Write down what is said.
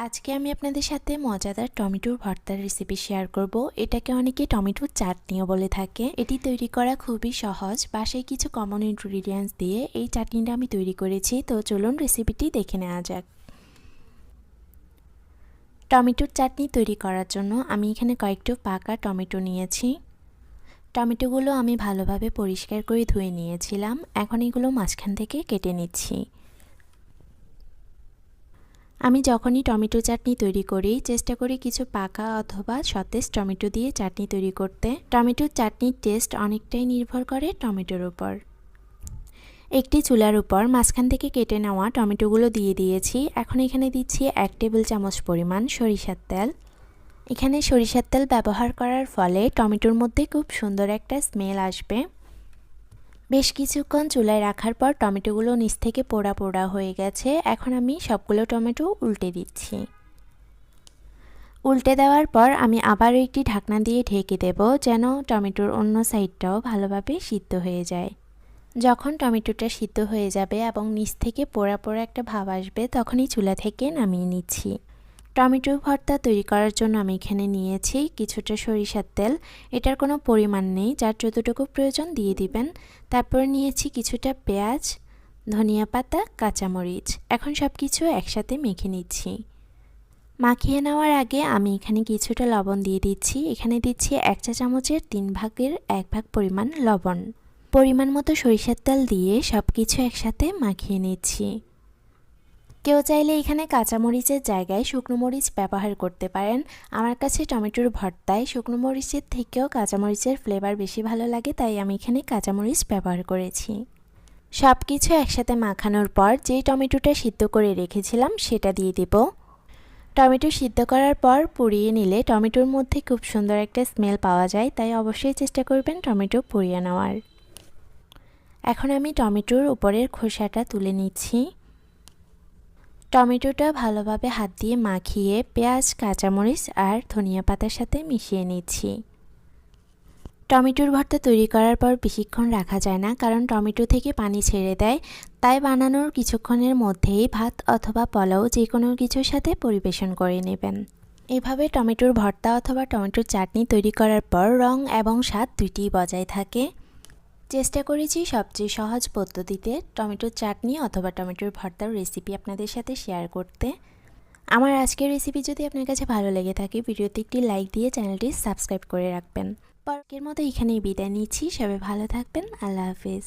আজকে আমি আপনাদের সাথে মজাদার টমেটোর ভর্তার রেসিপি শেয়ার করব। এটাকে অনেকে টমেটোর চাটনিও বলে থাকে। এটি তৈরি করা খুবই সহজ। বাসায় কিছু কমন ইনগ্রিডিয়েন্টস দিয়ে এই চাটনিটা আমি তৈরি করেছি। তো চলুন রেসিপিটি দেখে নেওয়া যাক। টমেটোর চাটনি তৈরি করার জন্য আমি এখানে কয়েকটা পাকা টমেটো নিয়েছি। টমেটোগুলো আমি ভালোভাবে পরিষ্কার করে ধুয়ে নিয়েছিলাম। এখন এগুলো মাঝখান থেকে কেটে নিচ্ছি। আমি যখনই টমেটো চাটনি তৈরি করি চেষ্টা করি কিছু পাকা অথবা সতেজ টমেটো দিয়ে চাটনি তৈরি করতে। টমেটোর চাটনির টেস্ট অনেকটাই নির্ভর করে টমেটোর উপর। একটি চুলার উপর মাঝখান থেকে কেটে নেওয়া টমেটোগুলো দিয়ে দিয়েছি। এখন এখানে দিচ্ছি 1 টেবিল চামচ পরিমাণ সরিষার তেল। এখানে সরিষার তেল ব্যবহার করার ফলে টমেটোর মধ্যে খুব সুন্দর একটা স্মেল আসবে। বেশ কিছুক্ষণ চুলায় রাখার পর টমেটোগুলো নিচ থেকে পোড়া পোড়া হয়ে গেছে। এখন আমি সবগুলো টমেটো উল্টে দিচ্ছি। উল্টে দেওয়ার পর আমি আবার একটি ঢাকনা দিয়ে ঢেকে দেব, যেন টমেটোর অন্য সাইডটাও ভালোভাবে সিদ্ধ হয়ে যায়। যখন টমেটোটা সিদ্ধ হয়ে যাবে এবং নিচ থেকে পোড়া পোড়া একটা ভাব আসবে, তখনই চুলা থেকে নামিয়ে নিচ্ছি। টমেটো ভর্তা তৈরি করার জন্য আমি এখানে নিয়েছি কিছুটা সরিষার তেল। এটার কোনো পরিমাণ নেই, যার যতটুকু প্রয়োজন দিয়ে দিবেন। তারপর নিয়েছি কিছুটা পেঁয়াজ, ধনিয়া পাতা, কাঁচামরিচ। এখন সব কিছু একসাথে মেখে নিচ্ছি। মাখিয়ে নেওয়ার আগে আমি এখানে কিছুটা লবণ দিয়ে দিচ্ছি। এখানে দিচ্ছি 1 চা চামচের 3 ভাগের 1 ভাগ পরিমাণ লবণ। পরিমাণ মতো সরিষার তেল দিয়ে সব কিছু একসাথে মাখিয়ে নিচ্ছি। কেউ চাইলে এখানে কাঁচামরিচের জায়গায় শুকনো মরিচ ব্যবহার করতে পারেন। আমার কাছে টমেটোর ভর্তায় শুকনো মরিচের থেকেও কাঁচামরিচের ফ্লেভার বেশি ভালো লাগে, তাই আমি এখানে কাঁচামরিচ ব্যবহার করেছি। সব কিছু একসাথে মাখানোর পর যে টমেটোটা সিদ্ধ করে রেখেছিলাম সেটা দিয়ে দেব। টমেটো সিদ্ধ করার পর পুড়িয়ে নিলে টমেটোর মধ্যে খুব সুন্দর একটা স্মেল পাওয়া যায়, তাই অবশ্যই চেষ্টা করবেন টমেটো পুড়িয়ে নেওয়ার। এখন আমি টমেটোর উপরের খোসাটা তুলে নিচ্ছি। টমেটোটা ভালোভাবে হাত দিয়ে মাখিয়ে পেঁয়াজ, কাঁচামরিচ আর ধনিয়া পাতার সাথে মিশিয়ে নিচ্ছি। টমেটোর ভর্তা তৈরি করার পর বেশিক্ষণ রাখা যায় না, কারণ টমেটো থেকে পানি ছেড়ে দেয়। তাই বানানোর কিছুক্ষণের মধ্যেই ভাত অথবা পোলাও যে কোনো কিছুর সাথে পরিবেশন করে নেবেন। এভাবে টমেটোর ভর্তা অথবা টমেটোর চাটনি তৈরি করার পর রং এবং স্বাদ দুইটিই বজায় থাকে। চেষ্টা করেছি সবচেয়ে সহজ পদ্ধতিতে টমেটোর চাটনি অথবা টমেটোর ভর্তার রেসিপি আপনাদের সাথে শেয়ার করতে। আমার আজকের রেসিপি যদি আপনার কাছে ভালো লেগে থাকে, ভিডিওতে একটি লাইক দিয়ে চ্যানেলটি সাবস্ক্রাইব করে রাখবেন। পরের মতো এখানেই বিদায় নিচ্ছি। সবাই ভালো থাকবেন। আল্লাহ হাফেজ।